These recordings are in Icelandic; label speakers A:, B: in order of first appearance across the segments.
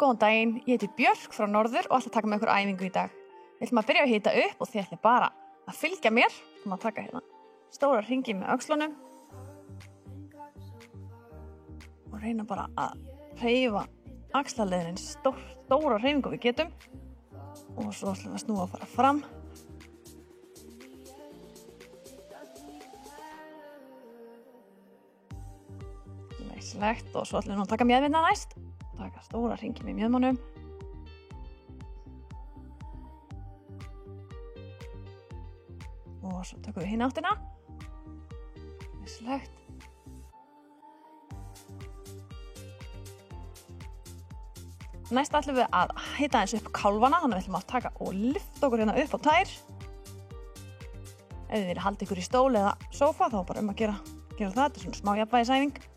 A: Góðan daginn, ég heiti Björk frá Norður og ætla að taka með ykkur æfingu í dag. Við ætlum að byrja að hita upp og þið ætlum bara að fylgja mér. Við ætlum að taka hérna stóra hringi með öxlunum og reyna bara að hreyfa axlarliðin stóra hreyfingu við getum og svo ætlum við að snúa og fara fram. Læslegt og svo ætlum við að taka mjöðmynda næst. Taka stóra hringi með mjöðmannum. Og svo tökum við hinn áttina. Læslegt. Næst ætlum við að hita eins upp kálfana, þannig við ætlum að taka og lyfta okkur hérna upp á tær. Ef þið viljið halda ykkur í stól eða sófa, þá bara að gera það. Þetta er svona smá jafnvægisæfing.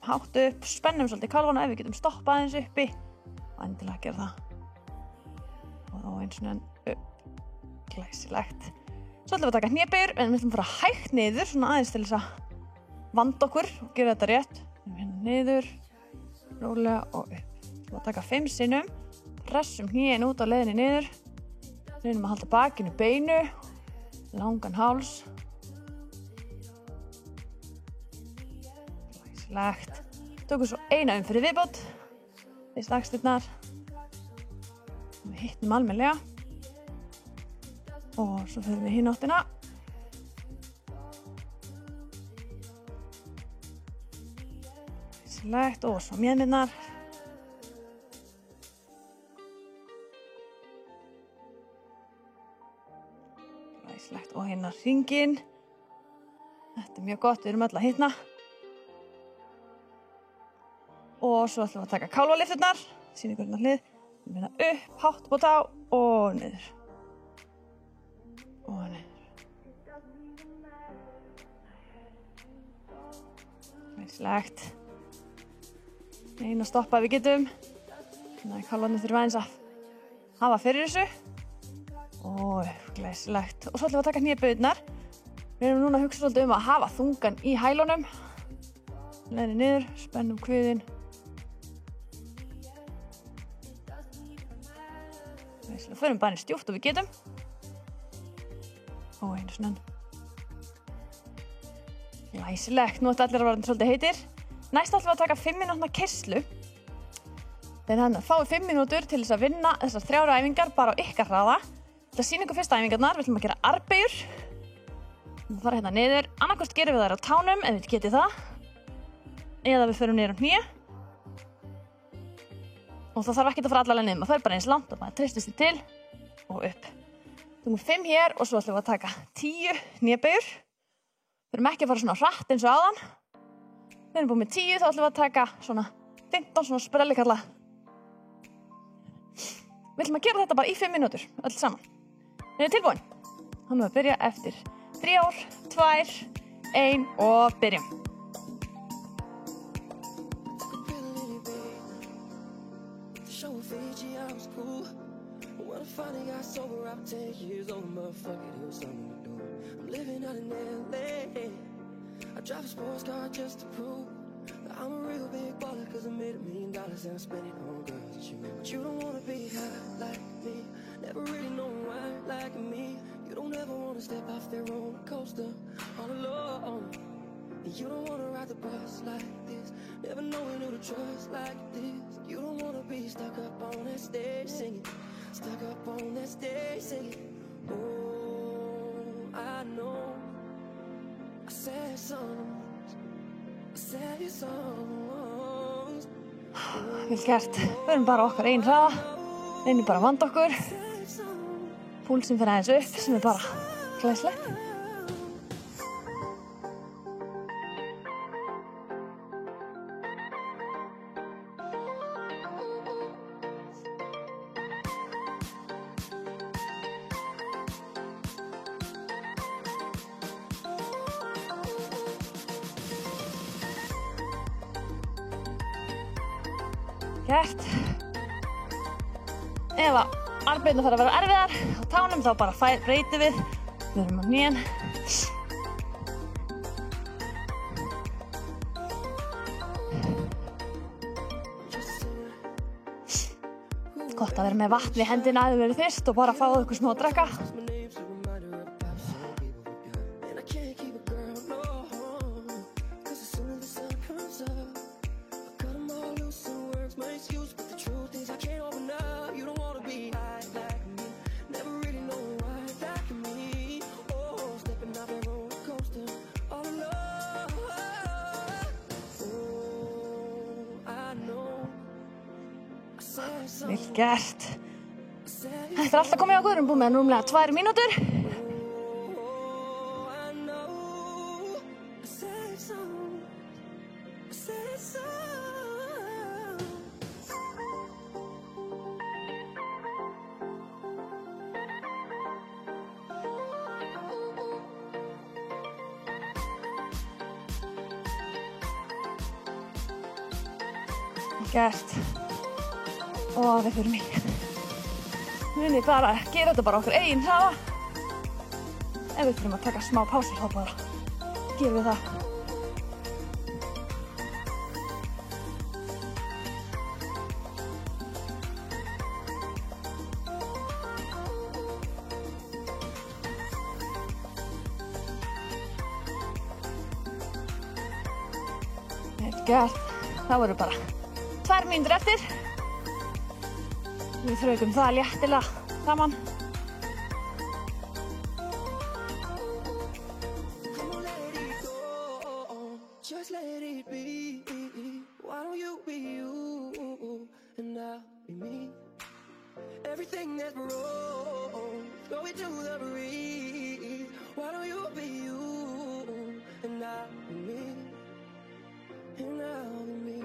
A: Hátt upp, spennum svolítið kálfana ef við getum stoppað aðeins uppi og endilega gera það. Og þá eins og upp. Glæsilegt. Svo ætlum við að taka hnébeygjur, en við ætlum að fara hægt niður, svona aðeins til þess að vanda okkur og gera þetta rétt. Hérna niður, rólega og upp. Við ætlum að taka 5 sinnum, pressum hnén út á leiðinni niður, reynum að halda bakinu beinu, langan háls. Glæsilegt. Tökum svo eina fyrir viðbót, fyrst axlirnar. Við hittum almennilega. Og svo förum við hinn áttina. Glæsilegt og svo mjöðmynnar. Glæsilegt og hérna hringinn. Þetta er mjög gott, við erum öll að hitna. Og svo ætlum við að taka kálfalyfturnar, sýna ykkur hérna hlið, vinna upp, hátt upp á tá og niður. Og niður. Glæsilegt. Einu að stoppa ef við getum. Þannig að kálfarnir þurfa aðeins að hafa fyrir þessu. Og glæsilegt. Og svo ætlum við að taka hnébaugarnar. Við erum núna að hugsa svolítið að hafa þungan í hælunum. Leiðinni niður, spennum kviðinn. Við förum bara stjúpt og við getum. Og einu svona. Glæsilegt, nú ættu allir að vera svolítið heitir. Næst ætlum við að taka 5 mínútna keyrslu. Þannig að fáið 5 mínútur til þess að vinna þessar 3 æfingar bara á ykkar hraða. Til að sýna ykkur fyrst æfingarnar, við ætlum að gera armbeygjur. Við fara hérna niður, annarkost gerum við þær á tánum ef við getið það. Eða við förum niður á hné. Og það þarf ekki að fara allavega niður, maður fer bara eins langt og maður treystir sig til og upp. Tökum 5 hér og svo ætlum við að taka 10 hnébeygjur. Við erum ekki að fara svona hratt eins og áðan. Við erum búin með 10, þá ætlum við að taka svona 15 svona sprellikalla. Við ætlum að gera þetta bara í 5 mínútur, öll saman. Við erum tilbúin. Þannig að byrja eftir 3, 2, 1 og byrjum. Finally got sober after 10 years old, motherfucker, it was something to do. I'm living out in LA. I drive a sports car just to prove that I'm a real big baller, cause I made $1 million and I spent it on girls and you. But you don't wanna be high like me, never really know why like me. You don't ever wanna step off that roller coaster all alone. And you don't wanna ride the bus like this, never knowing who to trust like this. You don't wanna be stuck up on that stage singing, stuck up on that stage singing. Oh, I know I said songs, I said songs. Vel gert, við erum bara okkar einn hraða, reynum bara að vanda okkur. Púlsinn fyrir aðeins upp sem er bara glæsilegt. Gert. Ef að armbeygjurnar fara að vera erfiðar á tánum þá bara breytum við. Við erum á hnén.
B: Gott að vera með vatn í hendina ef þið verið þyrst og bara fá ykkur smá að drekka. Vel gert. Þetta alltaf komið á okkur, búið með rúmlega 2 mínútur. Vel gert. Og við förum í. Munið bara að gera þetta bara okkur eigin hraða. Ef við þurfum að taka smá pásu þá bara gerum við það. Vel gert. Þá eru bara 2 mínútur eftir. Við þraukum það léttilega saman.
A: Just let it be. Why don't you be you and I'll be me? Everything that's wrong, throw it to the breeze. Why don't you be you and I'll be me? And I'll be me.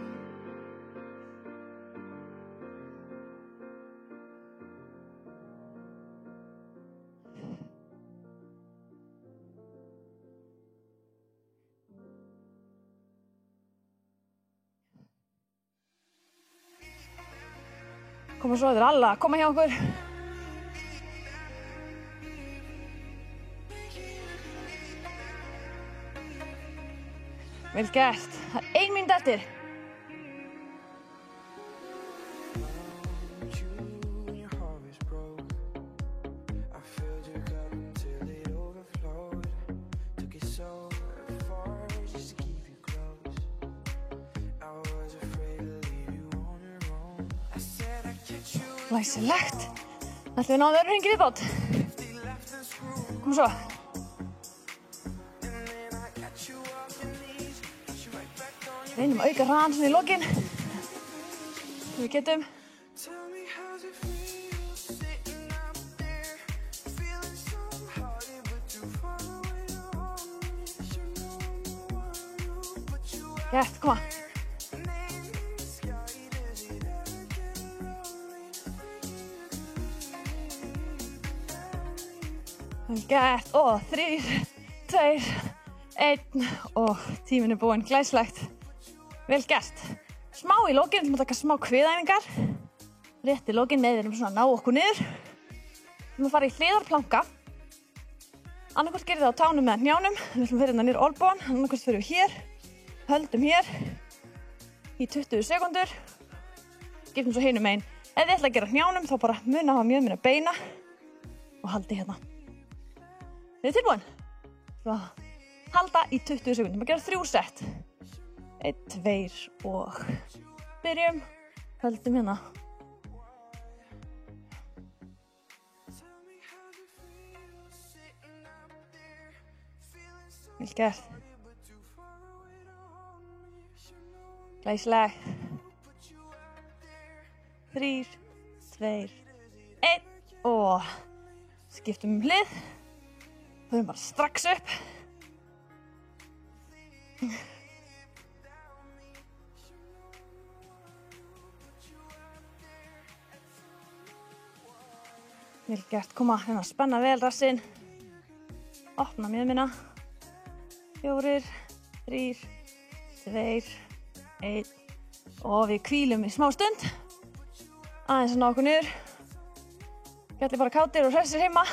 B: Koma svo þeir alla að koma hjá okkur. Vel gert. Það er 1 mínúta eftir. Læsilegt. Ætlum við náðum öðru hringi viðbót. Kom svo. Reynum að auka hraðan svona í lokin. Við getum. Gert, koma. Vel gert. Og 3, 2, 1 og tíminn er búinn. Glæsilegt. Vel gert. Smá í lokin, við ætlum að taka smá kviðæfingar. Rétt í lokin með þeirrum svona ná okkur niður. Við ætlum að fara í hliðarplanka. Annarkvort gerir það á tánum með hnjánum. Við ætlum að fyrir hérna niður olnbogann. Annarkvort fyrir við hér. Höldum hér í 20 sekúndur. Skiptum svo hinum megin. Ef þið ætla að gera hnjánum þá bara muna á mjög minna beina og haldi hérna. Þið er tilbúin? Svo halda í 20 sekúndur. Maður gera 3 sett. 1, 2 og byrjum. Höldum hérna. Vel gert. Glæsileg. 3, 2, 1 og skiptum hlið. Förum bara strax upp. Vel gert, koma hérna að spenna vel rassinn. Opna mjöðmina. 4, 3, 2, 1 og við hvílum í smá stund. Aðeins að ná okkur niður. Gjallir bara kátir og hressir heima.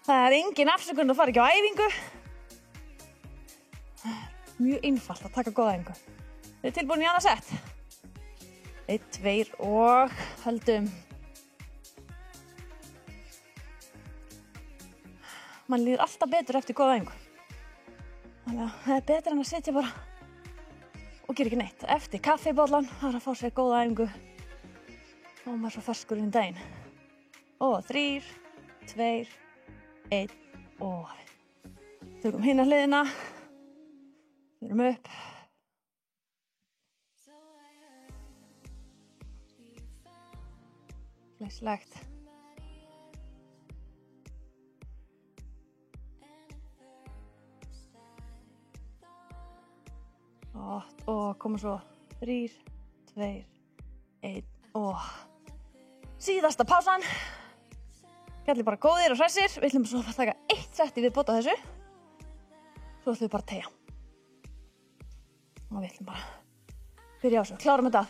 B: Það er engin afsökun að fara ekki á æfingu. Mjög einfalt að taka góða æfingu. Þið er tilbúin í annað sett. 1, 2 og höldum. mann líður alltaf betur eftir góða æfingu. Þannig að það betra en að sitja bara og gera ekki neitt. Eftir kaffibollan, það að fá sér góða æfingu og maður svo ferskur inn í daginn. Og 3, 2, 1 og tökum hina hliðina, förum upp. Glæsilegt. Og koma svo 3, 2, 1 og síðasta pásan. Allir bara góðir og hressir. Við ætlum svo að taka 1 sett í viðbót á þessu. Svo ætlum við bara að teygja. Og við ætlum bara að byrja á þessu. Klárum þetta.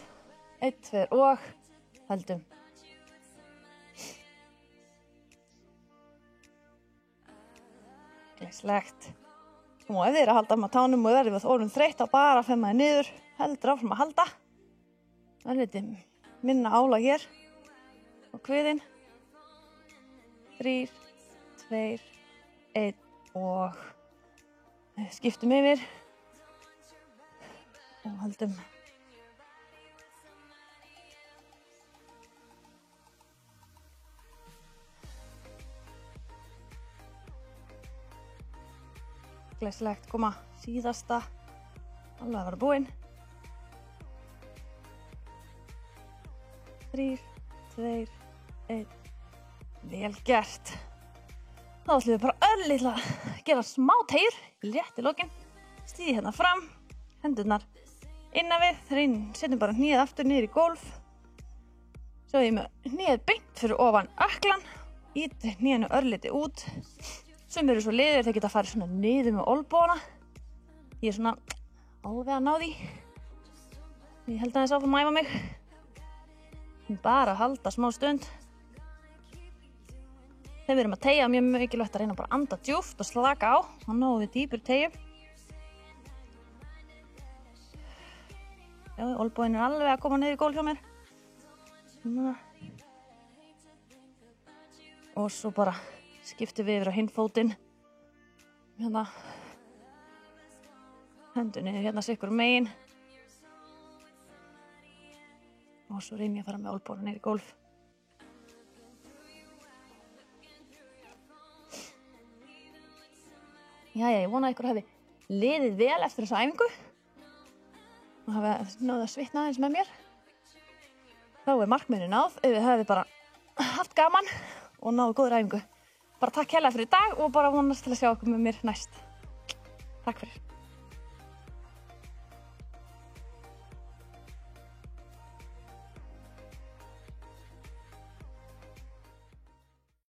B: 1, 2 og höldum. Glæsilegt. Og ef þið eru að halda með tánum og verðið við orðin þreytt þá bara femma þið niður. Heldur áfram að halda. Það er litið minna álag hér. Og kviðinn. 3, 2, 1 og skiptum yfir. Og höldum. Glæsilegt, koma síðasta. Alveg að vera búinn. 3, 2, 1. Vel gert. Þá ætlum við bara örlítið að gera smá teygjur. Létt í lokin. Stíði hérna fram. Hendurnar innan við. Setjum bara hnéð aftur niður í gólf. Svo ég með hnéð beint fyrir ofan ökklan. Íti hnéðinu örlítið út. Sem eru svo liðir, þeir geta farið svona niður með olnbogana. Ég er svona alveg að ná því. Ég held aðeins áfram að æfa mig. Bara að halda smá stund. Þegar við erum að teygja, mjög mikilvægt að reyna bara að anda djúpt og slaka á. Þá náum við dýpur teygju. Já, olnboginn er alveg að koma niður í gólf hjá mér. Svona. Og svo bara skiptum við yfir á hinn fótinn. Hérna. Hendur niður hérna sikkur megin. Og svo reyni ég að fara með olnbogana niður í gólf. Jæja, ég vona að ykkur hafi liðið vel eftir þessa æfingu. Og hafi náð að svitna aðeins með mér. Þá er markmiðinu náð. Ef við hefum bara haft gaman og náðu góður æfingu. Bara takk hérlega fyrir í dag og bara vonast til að sjá ykkur með mér næst. Takk fyrir.